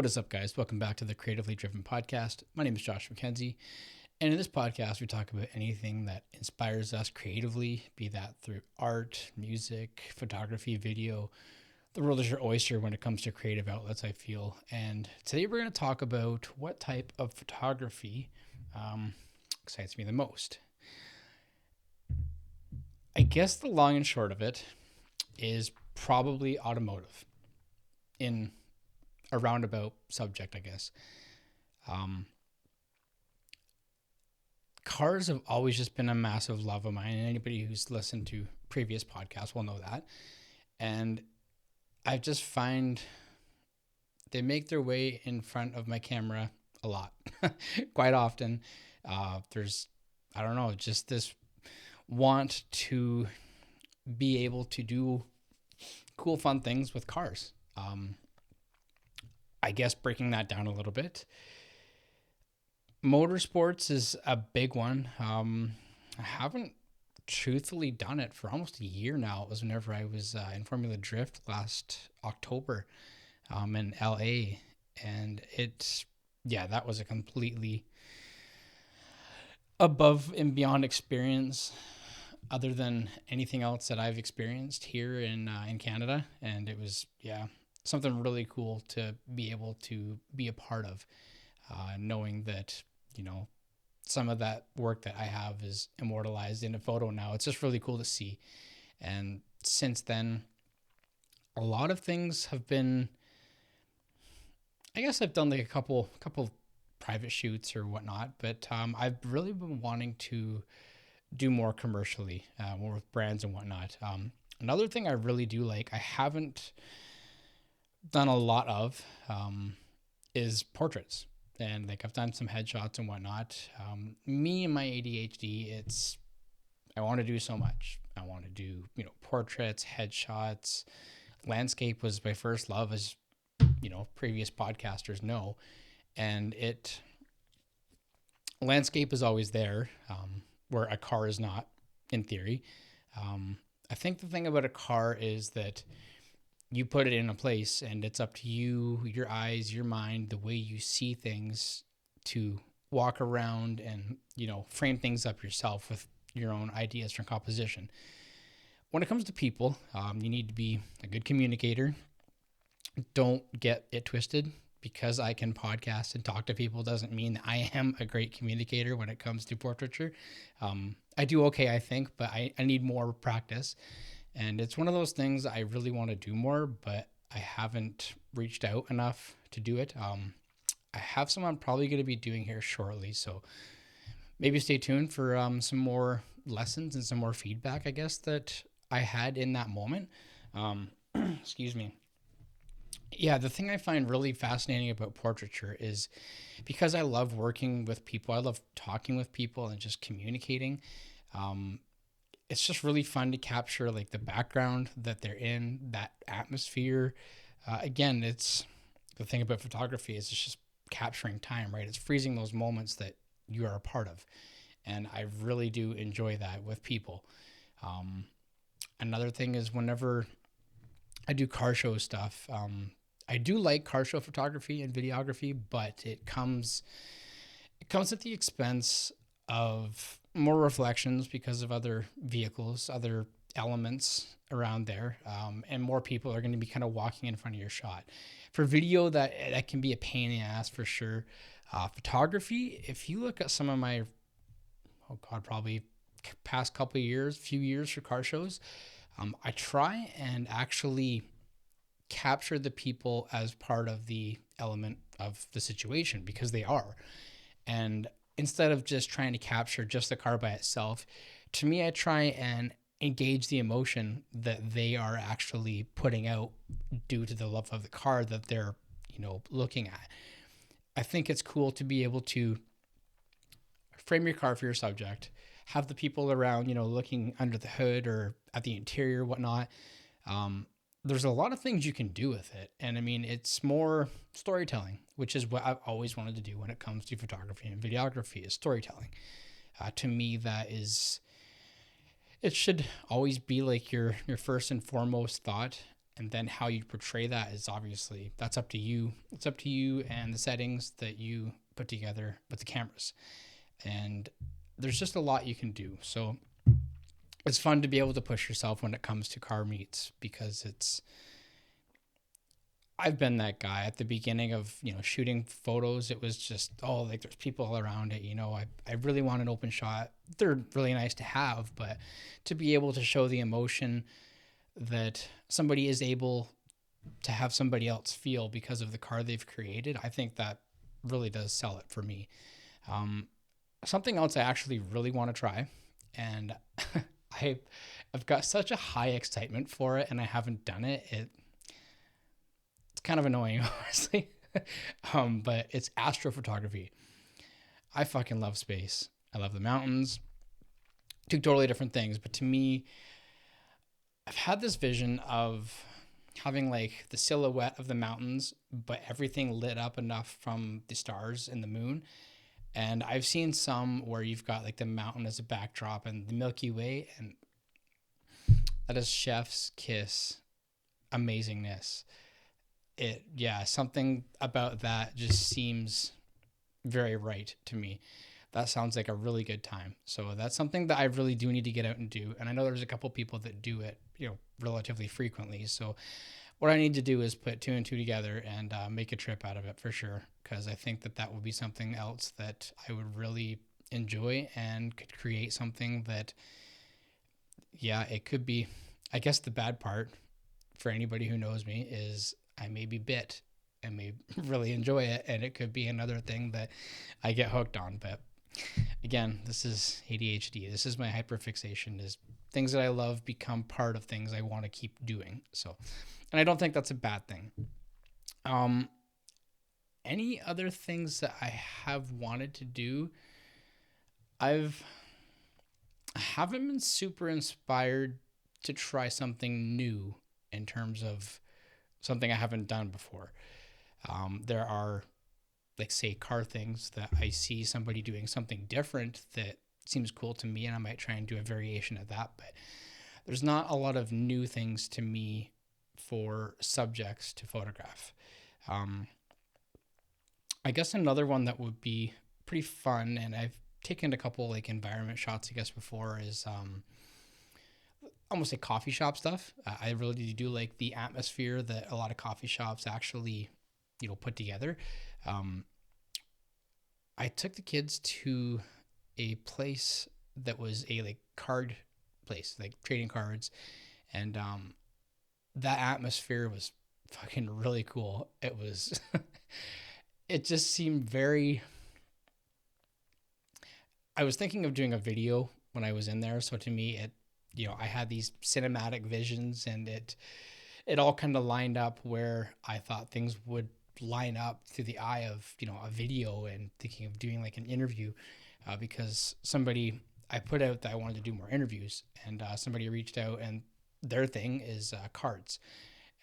What is up, guys? Welcome back to the Creatively Driven Podcast. My name is Josh McKenzie, and in this podcast, we talk about anything that inspires us creatively, be that through art, music, photography, video. The world is your oyster when it comes to creative outlets, I feel. And today we're going to talk about what type of photography excites me the most. I guess the long and short of it is probably automotive in a roundabout subject, I guess. Um, Cars have always just been a massive love of mine, and anybody who's listened to previous podcasts will know that. And I just find they make their way in front of my camera a lot, quite often. There's, I don't know, just this want to be able to do cool, fun things with cars. I guess breaking that down a little bit, motorsports is a big one. I haven't truthfully done it for almost a year now. It was whenever I was in Formula Drift last October in LA. And that was a completely above and beyond experience other than anything else that I've experienced here in Canada. And it was, something really cool to be able to be a part of, knowing that, some of that work that I have is immortalized in a photo now. It's just really cool to see. And since then, a lot of things have been, I guess I've done like a couple private shoots or whatnot, but I've really been wanting to do more commercially, more with brands and whatnot. Another thing I really do like, I haven't done a lot of, is portraits. And like I've done some headshots and whatnot. Me and my ADHD, I want to do so much. I want to do, portraits, headshots. Landscape was my first love, as, previous podcasters know. And landscape is always there, where a car is not, in theory. I think the thing about a car is that you put it in a place and it's up to you, your eyes, your mind, the way you see things to walk around and, frame things up yourself with your own ideas for composition. When it comes to people, you need to be a good communicator. Don't get it twisted. Because I can podcast and talk to people doesn't mean that I am a great communicator when it comes to portraiture. I do okay, I think, but I need more practice. And it's one of those things I really want to do more, but I haven't reached out enough to do it. I have some I'm probably going to be doing here shortly. So maybe stay tuned for some more lessons and some more feedback, I guess, that I had in that moment. Excuse me. Yeah, the thing I find really fascinating about portraiture is because I love working with people, I love talking with people and just communicating. It's just really fun to capture like the background that they're in, that atmosphere. Again, it's the thing about photography is it's just capturing time, right? It's freezing those moments that you are a part of. And I really do enjoy that with people. Another thing is whenever I do car show stuff, I do like car show photography and videography, but it comes at the expense of more reflections because of other vehicles, other elements around there, and more people are going to be kind of walking in front of your shot. For video, that can be a pain in the ass for sure. Photography, if you look at some of my, probably past few years for car shows, I try and actually capture the people as part of the element of the situation because they are. And instead of just trying to capture just the car by itself, to me, I try and engage the emotion that they are actually putting out due to the love of the car that they're, looking at. I think it's cool to be able to frame your car for your subject, have the people around, looking under the hood or at the interior, whatnot. There's a lot of things you can do with it. And I mean, it's more storytelling, which is what I've always wanted to do when it comes to photography and videography is storytelling. To me, it should always be like your first and foremost thought. And then how you portray that is obviously, that's up to you. It's up to you and the settings that you put together with the cameras. And there's just a lot you can do. So it's fun to be able to push yourself when it comes to car meets, because I've been that guy at the beginning of, shooting photos. It was just, oh, like there's people all around it. I really want an open shot. They're really nice to have, but to be able to show the emotion that somebody is able to have somebody else feel because of the car they've created, I think that really does sell it for me. Something else I actually really want to try, and I've got such a high excitement for it, and I haven't done it. It's kind of annoying, honestly. But it's astrophotography. I fucking love space. I love the mountains. Two totally different things, but to me, I've had this vision of having like the silhouette of the mountains, but everything lit up enough from the stars and the moon. And I've seen some where you've got like the mountain as a backdrop and the Milky Way, and that is chef's kiss amazingness. Something about that just seems very right to me. That sounds like a really good time. So that's something that I really do need to get out and do. And I know there's a couple people that do it, relatively frequently. So what I need to do is put two and two together and make a trip out of it for sure. Because I think that would be something else that I would really enjoy and could create something that, it could be. I guess the bad part for anybody who knows me is I may be bit and may really enjoy it. And it could be another thing that I get hooked on. But again, this is ADHD. This is my hyperfixation, is things that I love become part of things I want to keep doing. So, and I don't think that's a bad thing. Any other things that I have wanted to do, I haven't been super inspired to try something new in terms of something I haven't done before. There are, like, say, car things that I see somebody doing something different that seems cool to me, and I might try and do a variation of that. But there's not a lot of new things to me for subjects to photograph. I guess another one that would be pretty fun, and I've taken a couple like environment shots, I guess, before, is almost like coffee shop stuff. I really do like the atmosphere that a lot of coffee shops actually, put together. I took the kids to a place that was a like card place, like trading cards, and that atmosphere was fucking really cool. It was, it just seemed very. I was thinking of doing a video when I was in there, so to me, I had these cinematic visions, and it all kind of lined up where I thought things would line up through the eye of, a video, and thinking of doing like an interview, because I put out that I wanted to do more interviews, and somebody reached out, and their thing is cards.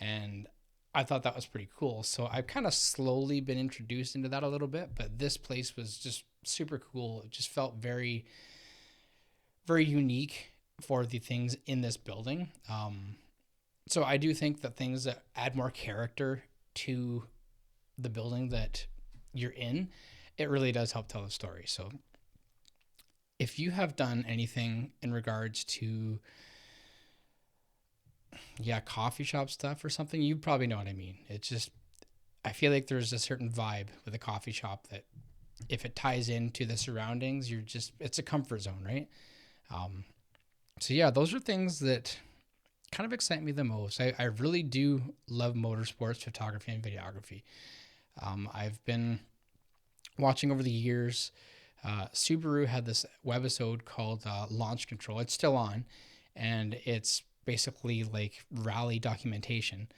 And I thought that was pretty cool. So I've kind of slowly been introduced into that a little bit, but this place was just super cool. It just felt very, very unique for the things in this building. So I do think that things that add more character to the building that you're in, it really does help tell the story. So if you have done anything in regards to coffee shop stuff or something, you probably know what I mean. It's just, I feel like there's a certain vibe with a coffee shop that if it ties into the surroundings, it's a comfort zone, right? So those are things that kind of excite me the most. I really do love motorsports photography and videography. I've been watching over the years. Subaru had this webisode called Launch Control. It's still on, and it's basically like rally documentation.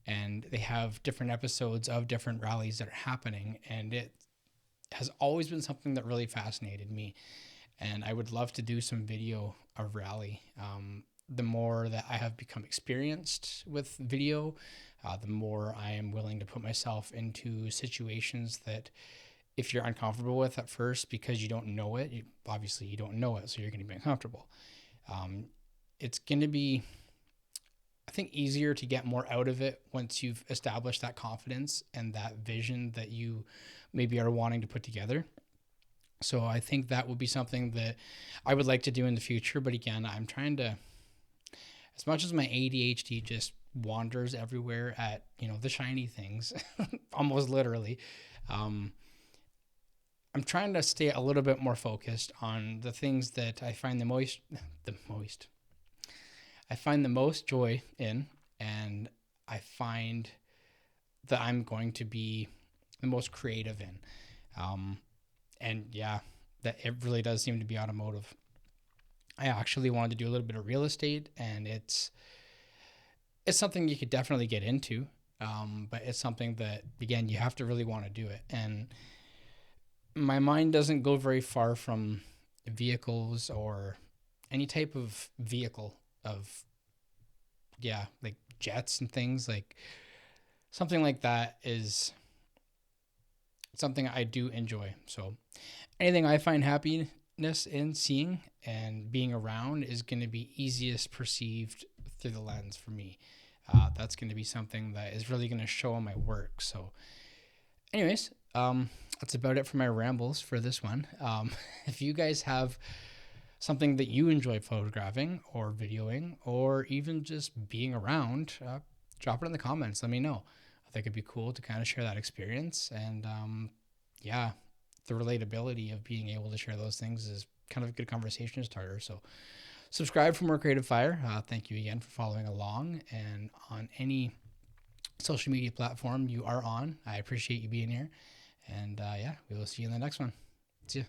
And they have different episodes of different rallies that are happening, and it has always been something that really fascinated me. And I would love to do some video of rally. The more that I have become experienced with video, the more I am willing to put myself into situations that if you're uncomfortable with at first because you don't know it, obviously you don't know it, so you're going to be uncomfortable. It's going to be I think easier to get more out of it once you've established that confidence and that vision that you maybe are wanting to put together. So I think that would be something that I would like to do in the future. But again, I'm trying to, as much as my ADHD just wanders everywhere at, the shiny things, almost literally, um, I'm trying to stay a little bit more focused on the things that I find I find the most joy in, and I find that I'm going to be the most creative in. Um, and yeah, that it really does seem to be automotive. I actually wanted to do a little bit of real estate, and it's something you could definitely get into. But it's something that, again, you have to really want to do it. And my mind doesn't go very far from vehicles or any type of vehicle of, yeah, like jets and things. Like something like that is something I do enjoy. So anything I find happiness in seeing and being around is going to be easiest perceived through the lens for me. That's going to be something that is really going to show in my work. So anyways, that's about it for my rambles for this one. If you guys have something that you enjoy photographing or videoing or even just being around, drop it in the comments. Let me know. I think it'd be cool to kind of share that experience. And yeah, the relatability of being able to share those things is kind of a good conversation starter. So subscribe for more Creative Fire. Thank you again for following along. And on any social media platform you are on, I appreciate you being here. And yeah, we will see you in the next one. See ya.